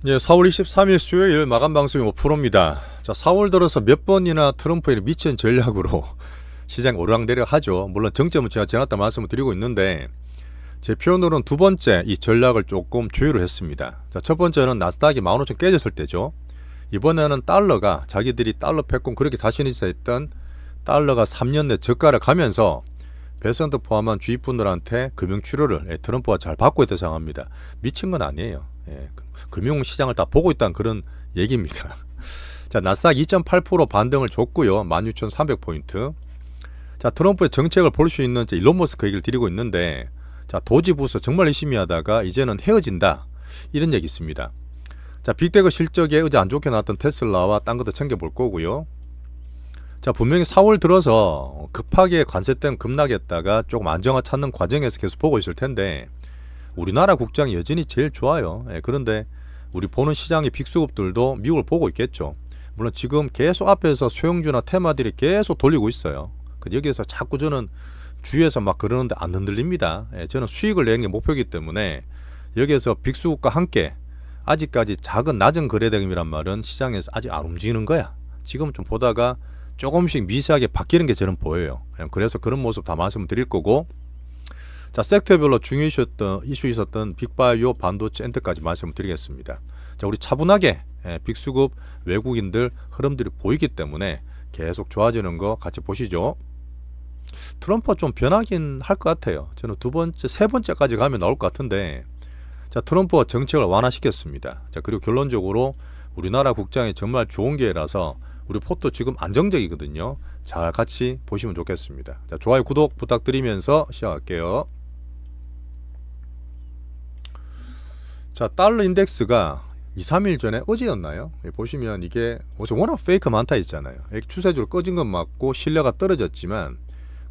예, 4월 23일 수요일 마감 방송이 5%입니다. 자, 4월 들어서 몇 번이나 트럼프의 미친 전략으로 시장 오르락내리락 하죠. 물론 정점은 제가 지났다 말씀을 드리고 있는데 제 표현으로는 두 번째 이 전략을 조금 조율을 했습니다. 자, 첫 번째는 나스닥이 15,000 깨졌을 때죠. 이번에는 달러가 자기들이 달러 패권 그렇게 자신 있어 했던 달러가 3년 내 저가를 가면서 배선도 포함한 주입분들한테 금융 치료를 트럼프가 잘 받고 있다고 생각합니다. 미친 건 아니에요. 금융시장을 다 보고 있다는 그런 얘기입니다. 자, 나스닥 2.8% 반등을 줬고요. 16,300포인트. 자, 트럼프의 정책을 볼 수 있는 일론 머스크 얘기를 드리고 있는데, 자, 도지 부서 정말 열심히 하다가 이제는 헤어진다, 이런 얘기 있습니다. 자, 빅테크 실적에 어제 안 좋게 나왔던 테슬라와 딴 것도 챙겨볼 거고요. 자, 분명히 4월 들어서 급하게 관세 때문에 급락했다가 조금 안정화 찾는 과정에서 계속 보고 있을 텐데, 우리나라 국장이 여전히 제일 좋아요. 그런데 우리 보는 시장의 빅수급들도 미국을 보고 있겠죠. 물론 지금 계속 앞에서 소형주나 테마들이 계속 돌리고 있어요. 여기에서 자꾸 저는 주위에서 막 그러는데 안 흔들립니다. 저는 수익을 내는 게 목표이기 때문에 여기에서 빅수급과 함께 아직까지 작은 낮은 거래대금이란 말은 시장에서 아직 안 움직이는 거야. 지금 좀 보다가 조금씩 미세하게 바뀌는 게 저는 보여요. 그래서 그런 모습 다 말씀을 드릴 거고, 자, 섹터별로 중요 이슈 있었던 빅바이오, 반도체, 엔터까지 말씀을 드리겠습니다. 자, 우리 차분하게 빅수급 외국인들 흐름들이 보이기 때문에 계속 좋아지는 거 같이 보시죠. 트럼프가 좀 변하긴 할 것 같아요. 저는 두 번째, 세 번째까지 가면 나올 것 같은데, 자, 트럼프가 정책을 완화시켰습니다. 자, 그리고 결론적으로 우리나라 국장이 정말 좋은 기회라서 우리 포트 지금 안정적이거든요. 자, 같이 보시면 좋겠습니다. 자, 좋아요, 구독 부탁드리면서 시작할게요. 자, 달러 인덱스가 2, 3일 전에 어제였나요? 보시면 이게 워낙 페이크 많다 있잖아요. 추세적으로 꺼진 건 맞고 신뢰가 떨어졌지만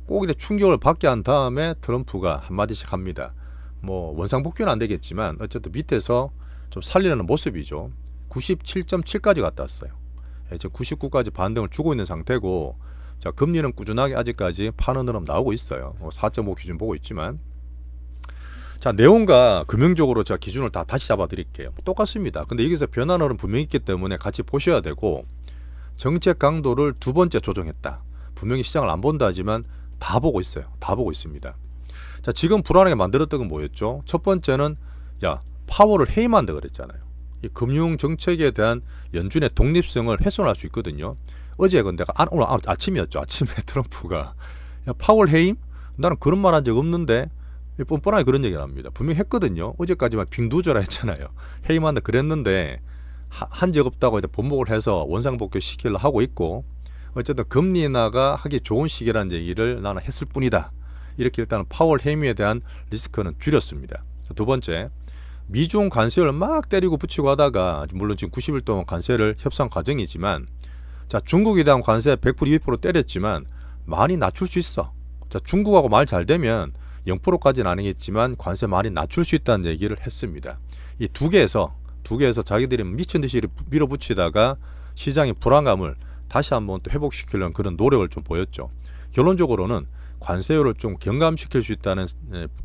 꼭 이렇게 충격을 받게 한 다음에 트럼프가 한마디씩 합니다. 뭐 원상복귀는 안 되겠지만 어쨌든 밑에서 좀 살리려는 모습이죠. 97.7까지 갔다 왔어요. 지금 99까지 반등을 주고 있는 상태고, 자, 금리는 꾸준하게 아직까지 파는 흐름 나오고 있어요. 4.5 기준 보고 있지만, 자, 내용과 금융적으로 제가 기준을 다 다시 잡아 드릴게요. 똑같습니다. 근데 여기서 변화는 흐름 분명히 있기 때문에 같이 보셔야 되고, 정책 강도를 두 번째 조정했다. 분명히 시장을 안 본다 하지만 다 보고 있어요. 다 보고 있습니다. 자, 지금 불안하게 만들었던 건 뭐였죠? 첫 번째는, 야, 파월을 해임한다 그랬잖아요. 이 금융 정책에 대한 연준의 독립성을 훼손할 수 있거든요. 어제 근데 오늘 아침이었죠. 아침에 트럼프가, 야, 파월 해임? 나는 그런 말 한 적 없는데, 뻔뻔하게 그런 얘기를 합니다. 분명히 했거든요. 어제까지만 빙두저라 했잖아요. 해임한다 그랬는데 한 적 없다고 이제 번복을 해서 원상복귀 시키려 하고 있고, 어쨌든 금리 인하가 하기 좋은 시기라는 얘기를 나는 했을 뿐이다. 이렇게 일단은 파월 해임에 대한 리스크는 줄였습니다. 두 번째, 미중 관세를 막 때리고 붙이고 하다가, 물론 지금 90일 동안 관세를 협상 과정이지만, 자, 중국에 대한 관세 100% 200% 때렸지만 많이 낮출 수 있어. 자, 중국하고 말 잘 되면 0%까지는 아니겠지만 관세 많이 낮출 수 있다는 얘기를 했습니다. 이 두 개에서 자기들이 미친 듯이 밀어붙이다가 시장의 불안감을 다시 한번 또 회복시키려는 그런 노력을 좀 보였죠. 결론적으로는 관세율을 좀 경감시킬 수 있다는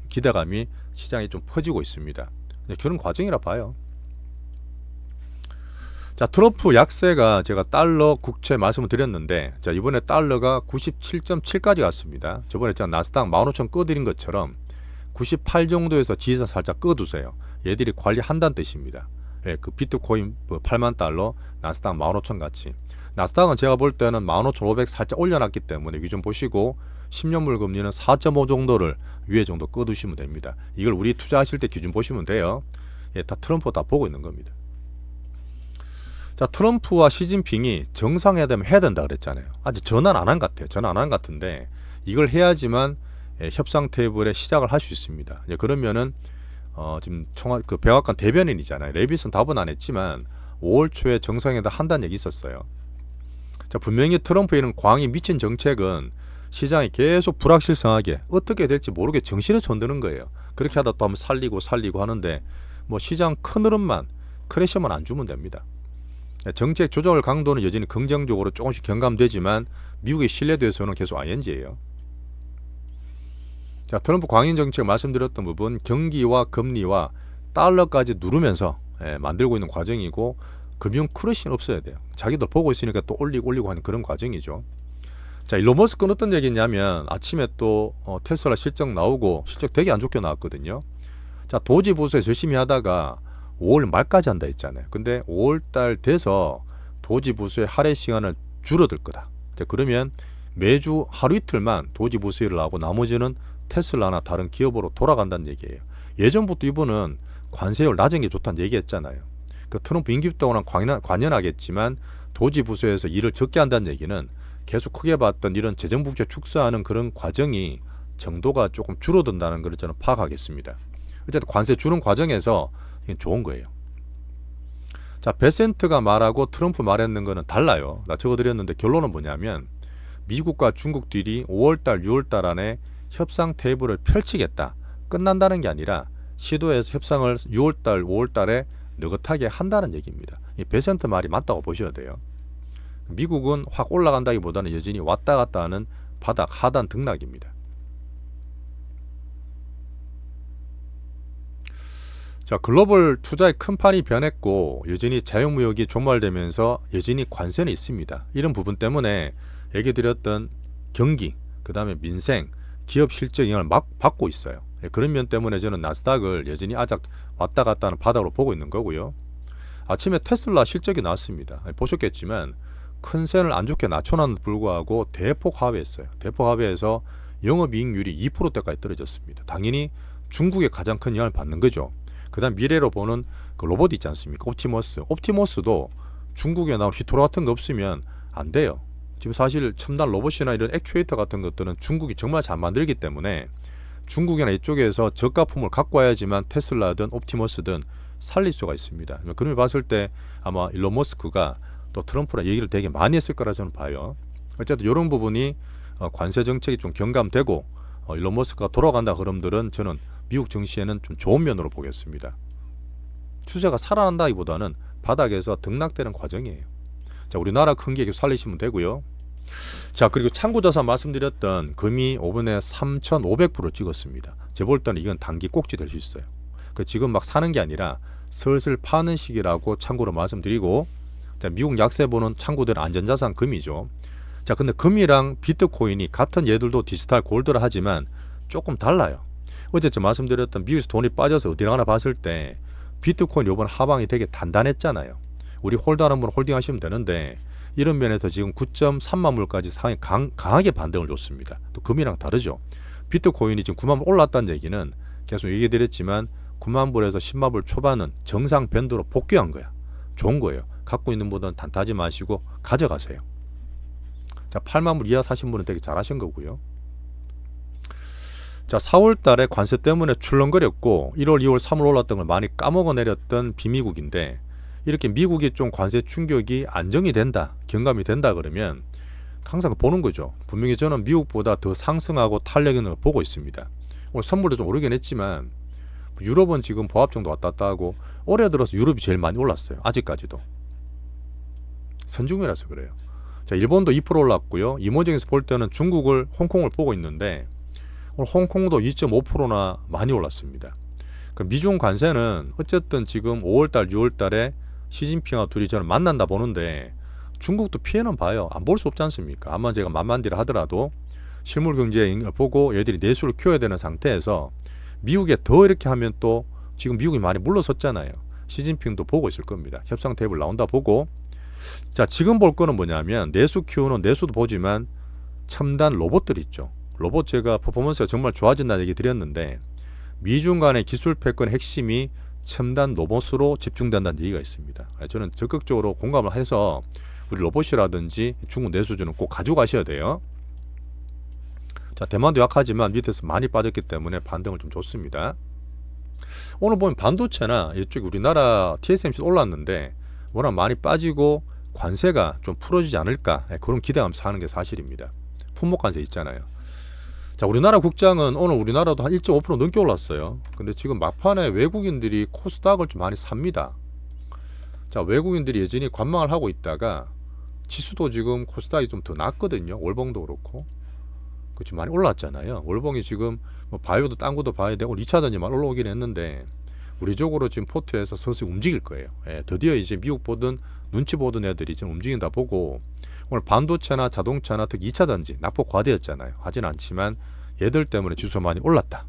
기대감이 시장에 좀 퍼지고 있습니다. 그런 과정이라 봐요. 자, 트럼프 약세가 제가 달러 국채 말씀을 드렸는데, 자, 이번에 달러가 97.7까지 갔습니다. 저번에 제가 나스닥 15,000 꺼드린 것처럼 98 정도에서 지지선 살짝 꺼두세요. 얘들이 관리한다는 뜻입니다. 그 비트코인 8만 달러, 나스닥 15,000 같이. 나스닥은 제가 볼 때는 15,500 살짝 올려놨기 때문에 기준 보시고, 10년물 금리는 4.5 정도를 위에 정도 꺼두시면 됩니다. 이걸 우리 투자하실 때 기준 보시면 돼요. 다 트럼프 다 보고 있는 겁니다. 자, 트럼프와 시진핑이 정상회담 해야 된다 그랬잖아요. 아직 전화는 안 한 것 같아요. 전화 안 한 것 같은데 이걸 해야지만 협상 테이블에 시작을 할 수 있습니다. 그러면은 지금 백악관 대변인이잖아요. 레빗은 답은 안 했지만 5월 초에 정상회담 한다는 얘기 있었어요. 자, 분명히 트럼프에는 광이 미친 정책은 시장이 계속 불확실성하게 어떻게 될지 모르게 정신에서 흔드는 거예요. 그렇게 하다 또 한번 살리고 하는데, 뭐 시장 큰 흐름만, 크래셔만 안 주면 됩니다. 정책 조절 강도는 여전히 긍정적으로 조금씩 경감되지만 미국의 신뢰도에서는 계속 ING예요. 자, 트럼프 광인 정책 말씀드렸던 부분, 경기와 금리와 달러까지 누르면서 만들고 있는 과정이고 금융 크러쉬는 없어야 돼요. 자기도 보고 있으니까 또 올리고 하는 그런 과정이죠. 자, 일론 머스크는 어떤 얘기냐면 아침에 또 테슬라 실적 나오고 실적 되게 안 좋게 나왔거든요. 자, 도지 보수에서 열심히 하다가 5월 말까지 한다 했잖아요. 근데 5월 달 돼서 도지 보수의 할애 시간을 줄어들 거다. 자, 그러면 매주 하루 이틀만 도지 보수를 하고 나머지는 테슬라나 다른 기업으로 돌아간다는 얘기예요. 예전부터 이분은 관세율 낮은 게 좋다는 얘기했잖아요. 그 트럼프 임기 동안 관연하겠지만 도지 부서에서 일을 적게 한다는 얘기는 계속 크게 봤던 이런 재정 부채 축소하는 그런 과정이 정도가 조금 줄어든다는 걸 저는 파악하겠습니다. 어쨌든 관세 주는 과정에서 이건 좋은 거예요. 자, 베센트가 말하고 트럼프 말했는 거는 달라요. 나 적어드렸는데 결론은 뭐냐면 미국과 중국들이 5월달, 6월달 안에 협상 테이블을 펼치겠다. 끝난다는 게 아니라 시도해서 협상을 6월달, 5월달에 느긋하게 한다는 얘기입니다. 이 베센트 말이 맞다고 보셔야 돼요. 미국은 확 올라간다기보다는 여전히 왔다 갔다 하는 바닥 하단 등락입니다. 자, 글로벌 투자의 큰 판이 변했고 여전히 자유무역이 종말되면서 여전히 관세는 있습니다. 이런 부분 때문에 얘기 드렸던 경기, 그 다음에 민생, 기업 실적 영향을 막 받고 있어요. 그런 면 때문에 저는 나스닥을 여전히 아작 왔다 갔다 하는 바닥으로 보고 있는 거고요. 아침에 테슬라 실적이 나왔습니다. 보셨겠지만 큰 셈을 안 좋게 낮춰놨는데도 불구하고 대폭 하회했어요. 대폭 하회해서 영업이익률이 2%대까지 떨어졌습니다. 당연히 중국에 가장 큰 영향을 받는 거죠. 그 다음 미래로 보는 그 로봇 있지 않습니까? 옵티머스도 중국에 나온 히토로 같은 거 없으면 안 돼요. 지금 사실 첨단 로봇이나 이런 액추에이터 같은 것들은 중국이 정말 잘 만들기 때문에 중국이나 이쪽에서 저가품을 갖고 와야지만 테슬라든 옵티머스든 살릴 수가 있습니다. 그러면 봤을 때 아마 일론 머스크가 또 트럼프랑 얘기를 되게 많이 했을 거라 저는 봐요. 어쨌든 이런 부분이 관세 정책이 좀 경감되고 일론 머스크가 돌아간다 그럼들은 저는 미국 증시에는 좀 좋은 면으로 보겠습니다. 추세가 살아난다기보다는 바닥에서 등락되는 과정이에요. 자, 우리나라 큰 게 계속 살리시면 되고요. 자, 그리고 참고자산 말씀드렸던 금이 5분에 3,500% 찍었습니다. 제가 볼 때는 이건 단기 꼭지 될 수 있어요. 지금 막 사는 게 아니라 슬슬 파는 시기라고 참고로 말씀드리고, 자, 미국 약세 보는 참고들은 안전자산 금이죠. 자, 근데 금이랑 비트코인이 같은 얘들도 디지털 골드를 하지만 조금 달라요. 어제 저 말씀드렸던 미국에서 돈이 빠져서 어디 가나 봤을 때 비트코인 이번 하방이 되게 단단했잖아요. 우리 홀더하는 분 홀딩 하시면 되는데 이런 면에서 지금 9.3만 불까지 상당히 강하게 반등을 줬습니다. 또 금이랑 다르죠. 비트코인이 지금 9만 불 올랐다는 얘기는 계속 얘기 드렸지만 9만 불에서 10만 불 초반은 정상 밴드로 복귀한 거야. 좋은 거예요. 갖고 있는 분은 단타지 마시고 가져가세요. 자, 8만 불 이하 사신 분은 되게 잘하신 거고요. 자, 4월 달에 관세 때문에 출렁거렸고 1월, 2월, 3월 올랐던 걸 많이 까먹어내렸던 비미국인데 이렇게 미국이 좀 관세 충격이 안정이 된다, 경감이 된다 그러면 항상 보는 거죠. 분명히 저는 미국보다 더 상승하고 탄력 있는 걸 보고 있습니다. 오늘 선물도 좀 오르긴 했지만 유럽은 지금 보합 정도 왔다 갔다 하고 올해 들어서 유럽이 제일 많이 올랐어요. 아직까지도. 선중이라서 그래요. 자, 일본도 2% 올랐고요. 이모징에서 볼 때는 중국을, 홍콩을 보고 있는데 오늘 홍콩도 2.5%나 많이 올랐습니다. 미중 관세는 어쨌든 지금 5월달, 6월달에 시진핑과 둘이 저는 만난다 보는데 중국도 피해는 봐요. 안 볼 수 없지 않습니까? 아마 제가 만만디를 하더라도 실물 경제를 보고 얘들이 내수를 키워야 되는 상태에서 미국에 더 이렇게 하면 또 지금 미국이 많이 물러섰잖아요. 시진핑도 보고 있을 겁니다. 협상 테이블 나온다 보고. 자, 지금 볼 거는 뭐냐면 내수 키우는 내수도 보지만 첨단 로봇들 있죠. 로봇 제가 퍼포먼스가 정말 좋아진다는 얘기 드렸는데 미중 간의 기술 패권의 핵심이 첨단 로봇으로 집중된다는 얘기가 있습니다. 저는 적극적으로 공감을 해서 우리 로봇이라든지 중국 내수주는 꼭 가져가셔야 돼요. 자, 대만도 약하지만 밑에서 많이 빠졌기 때문에 반등을 좀 줬습니다. 오늘 보면 반도체나 이쪽 우리나라 TSMC 올랐는데 워낙 많이 빠지고 관세가 좀 풀어지지 않을까 그런 기대하면서 하는 게 사실입니다. 품목 관세 있잖아요. 자, 우리나라 국장은 오늘 우리나라도 한 1.5% 넘게 올랐어요. 근데 지금 막판에 외국인들이 코스닥을 좀 많이 삽니다. 자, 외국인들이 여전히 관망을 하고 있다가 지수도 지금 코스닥이 좀 더 낮거든요. 월봉도 그렇고. 그치, 많이 올랐잖아요. 월봉이 지금 뭐 바이오도 딴 것도 봐야 되고 2차 전지만 올라오긴 했는데 우리 쪽으로 지금 포트에서 서서히 움직일 거예요. 예, 드디어 이제 미국 보던 눈치 보던 애들이 지금 움직인다 보고 오늘 반도체나 자동차나 특히 2차 전지 낙폭 과대였잖아요. 하진 않지만 얘들 때문에 지수가 많이 올랐다.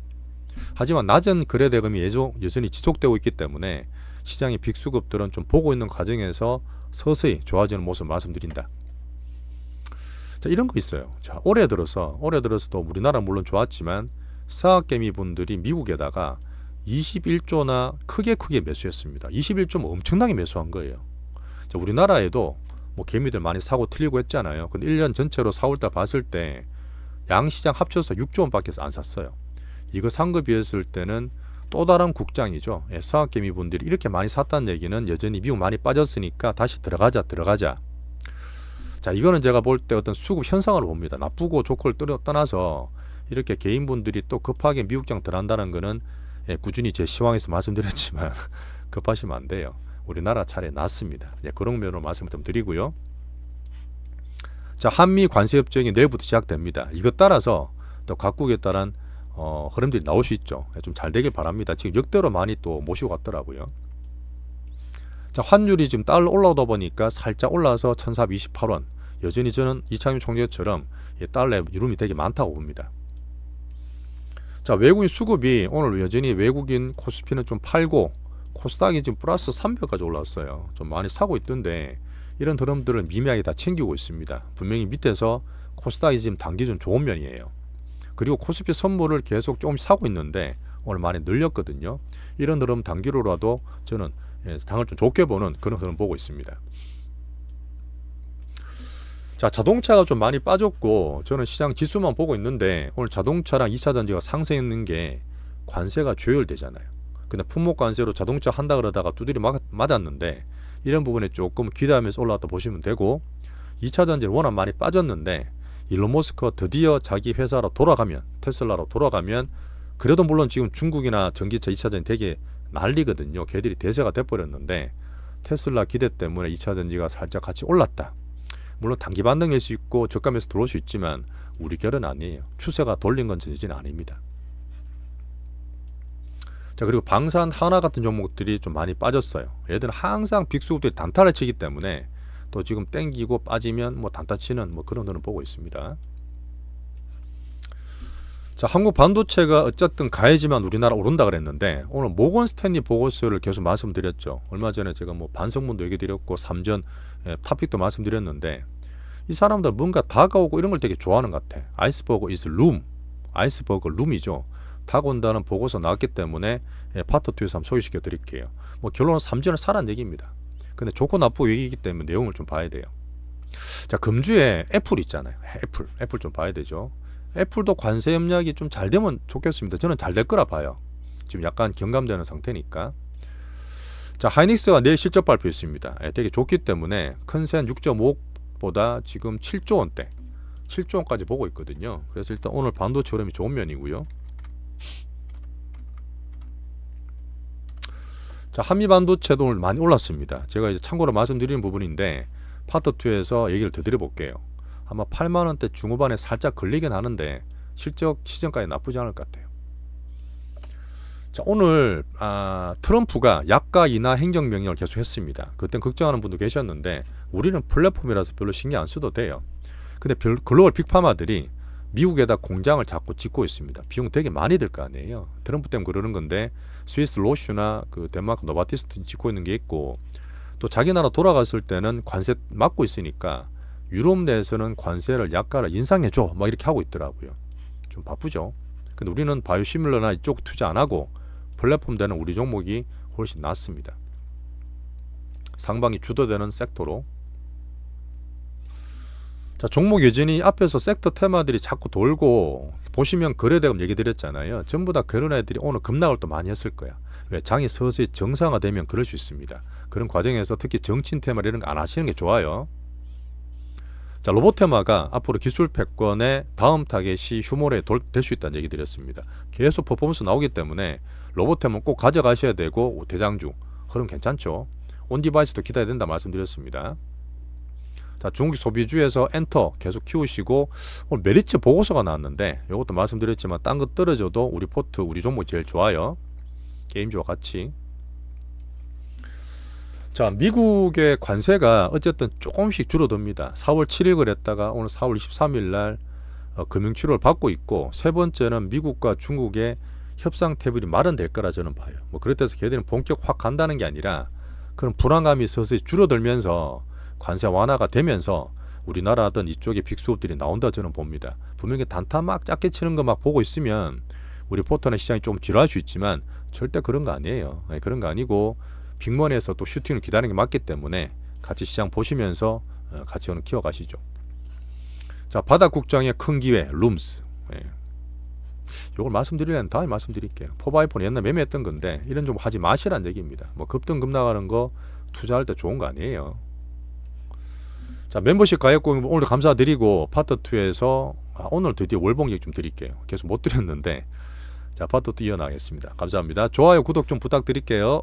하지만 낮은 거래 대금이 여전히 지속되고 있기 때문에 시장의 빅수급들은 좀 보고 있는 과정에서 서서히 좋아지는 모습을 말씀드린다. 자, 이런 거 있어요. 자, 올해 들어서도 우리나라 물론 좋았지만 사학개미 분들이 미국에다가 21조나 크게 매수했습니다. 21조 엄청나게 매수한 거예요. 자, 우리나라에도 뭐 개미들 많이 사고 틀리고 했잖아요. 근데 1년 전체로 4월달 봤을 때 양시장 합쳐서 6조 원밖에 안 샀어요. 이거 산 거 비했을 때는 또 다른 국장이죠. 예, 사학개미 분들이 이렇게 많이 샀다는 얘기는 여전히 미국 많이 빠졌으니까 다시 들어가자. 자, 이거는 제가 볼 때 어떤 수급 현상으로 봅니다. 나쁘고 좋고를 떠나서 이렇게 개인분들이 또 급하게 미국장 들어간다는 거는 예, 꾸준히 제 시황에서 말씀드렸지만 급하시면 안 돼요. 우리나라 차례 낫습니다. 예, 그런 면으로 말씀을 좀 드리고요. 자, 한미 관세 협정이 내일부터 시작됩니다. 이것 따라서 또 각국에 따른 흐름들이 나올 수 있죠. 예, 좀 잘 되길 바랍니다. 지금 역대로 많이 또 모시고 갔더라고요. 자, 환율이 지금 달러 올라오다 보니까 살짝 올라서 1428원. 여전히 저는 이창용 총재처럼 달러에 이름이 되게 많다고 봅니다. 자, 외국인 수급이 오늘 여전히 외국인 코스피는 좀 팔고 코스닥이 지금 플러스 300까지 올라왔어요. 좀 많이 사고 있던데 이런 흐름들을 미미하게 다 챙기고 있습니다. 분명히 밑에서 코스닥이 지금 단기 좀 좋은 면이에요. 그리고 코스피 선물을 계속 조금씩 사고 있는데 오늘 많이 늘렸거든요. 이런 흐름 단기로라도 저는 당을 좀 좋게 보는 그런 흐름 보고 있습니다. 자, 자동차가 좀 많이 빠졌고 저는 시장 지수만 보고 있는데 오늘 자동차랑 2차 전지가 상승했는 게 관세가 조율되잖아요. 근데 품목 관세로 자동차 한다 그러다가 두드려 맞았는데 이런 부분에 조금 기대하면서 올라왔다 보시면 되고 2차 전지는 워낙 많이 빠졌는데 일론 머스크가 드디어 자기 회사로 돌아가면 테슬라로 돌아가면 그래도 물론 지금 중국이나 전기차 2차 전지 되게 난리거든요. 걔들이 대세가 돼버렸는데 테슬라 기대 때문에 2차 전지가 살짝 같이 올랐다. 물론 단기 반등일 수 있고 저가에서 들어올 수 있지만 우리 결은 아니에요. 추세가 돌린 건 전지는 아닙니다. 자, 그리고 방산 하나 같은 종목들이 좀 많이 빠졌어요. 얘들은 항상 빅수급들이 단타를 치기 때문에 또 지금 땡기고 빠지면 뭐 단타 치는 뭐 그런 거는 보고 있습니다. 자, 한국 반도체가 어쨌든 가야지만 우리나라 오른다 그랬는데 오늘 모건 스탠리 보고서를 계속 말씀드렸죠. 얼마 전에 제가 뭐 반성문도 얘기 드렸고 3전 토픽도 말씀드렸는데 이 사람들 뭔가 다가오고 이런 걸 되게 좋아하는 것 같아. 아이스버그 is room. 아이스버그 룸이죠. 다가온다는 보고서 나왔기 때문에 파트 2에서 한번 소개시켜 드릴게요. 뭐 결론은 3전을 사라는 얘기입니다. 근데 좋고 나쁘고 얘기이기 때문에 내용을 좀 봐야 돼요. 자, 금주에 애플 있잖아요. 애플 좀 봐야 되죠. 애플도 관세 협력이 좀 잘 되면 좋겠습니다. 저는 잘 될 거라 봐요. 지금 약간 경감되는 상태니까. 자, 하이닉스가 내일 실적 발표했습니다. 되게 좋기 때문에 컨센 6.5보다 지금 7조 원대 7조 원까지 보고 있거든요. 그래서 일단 오늘 반도체 흐름이 좋은 면이고요. 자, 한미 반도체도 오늘 많이 올랐습니다. 제가 이제 참고로 말씀드리는 부분인데 파트 2에서 얘기를 더 드려볼게요. 아마 8만원대 중후반에 살짝 걸리긴 하는데 실적 시점까지 나쁘지 않을 것 같아요. 자, 오늘 트럼프가 약가 인하 행정명령을 계속 했습니다. 그땐 걱정하는 분도 계셨는데 우리는 플랫폼이라서 별로 신경 안 써도 돼요. 근데 글로벌 빅파마들이 미국에다 공장을 자꾸 짓고 있습니다. 비용 되게 많이 들 거 아니에요. 트럼프 때문에 그러는 건데 스위스 로슈나 그 덴마크 노바티스트 짓고 있는 게 있고 또 자기 나라 돌아갔을 때는 관세 막고 있으니까 유럽 내에서는 관세를 약가를 인상해줘 막 이렇게 하고 있더라고요. 좀 바쁘죠. 근데 우리는 바이오시밀러나 이쪽 투자 안 하고 플랫폼 되는 우리 종목이 훨씬 낫습니다. 상방이 주도되는 섹터로. 자, 종목 여전히 앞에서 섹터 테마들이 자꾸 돌고 보시면 거래대금 얘기 드렸잖아요. 전부 다 그런 애들이 오늘 급락을 또 많이 했을 거야. 왜? 장이 서서히 정상화되면 그럴 수 있습니다. 그런 과정에서 특히 정친 테마 이런 거 안 하시는 게 좋아요. 자, 로봇 테마가 앞으로 기술 패권의 다음 타겟이 휴머레에 될 수 있다는 얘기 드렸습니다. 계속 퍼포먼스 나오기 때문에 로봇 테마 꼭 가져가셔야 되고 대장주 흐름 괜찮죠. 온디바이스도 기다려야 된다 말씀드렸습니다. 자, 중국 소비주에서 엔터 계속 키우시고 오늘 메리츠 보고서가 나왔는데 이것도 말씀드렸지만 딴 거 떨어져도 우리 포트 우리 종목 제일 좋아요. 게임주와 같이. 자, 미국의 관세가 어쨌든 조금씩 줄어듭니다. 4월 7일 그랬다가 오늘 4월 23일 날 금융치료를 받고 있고, 세 번째는 미국과 중국의 협상 테이블이 마련될 거라 저는 봐요. 뭐 그렇다고 해서 걔들은 본격 확 간다는 게 아니라 그런 불안감이 서서히 줄어들면서 관세 완화가 되면서 우리나라든 이쪽의 빅수업들이 나온다 저는 봅니다. 분명히 단타 막 작게 치는 거 막 보고 있으면 우리 포터넷 시장이 좀 지루할 수 있지만 절대 그런 거 아니에요. 네, 그런 거 아니고 빅머니에서 또 슈팅을 기다리는 게 맞기 때문에 같이 시장 보시면서 가치원을 키워가시죠. 자, 바닥국장의 큰 기회 룸스. 예. 이걸 말씀드리려면 다음에 말씀드릴게요. 포바이폰 옛날 매매했던 건데 이런 좀 하지 마시란 얘기입니다. 뭐 급등 나가는 거 투자할 때 좋은 거 아니에요. 자, 멤버십 가입고 오늘 감사드리고 파트 2에서 오늘 드디어 월봉 얘기 좀 드릴게요. 계속 못 드렸는데 자, 파트 2 이어나가겠습니다. 감사합니다. 좋아요 구독 좀 부탁드릴게요.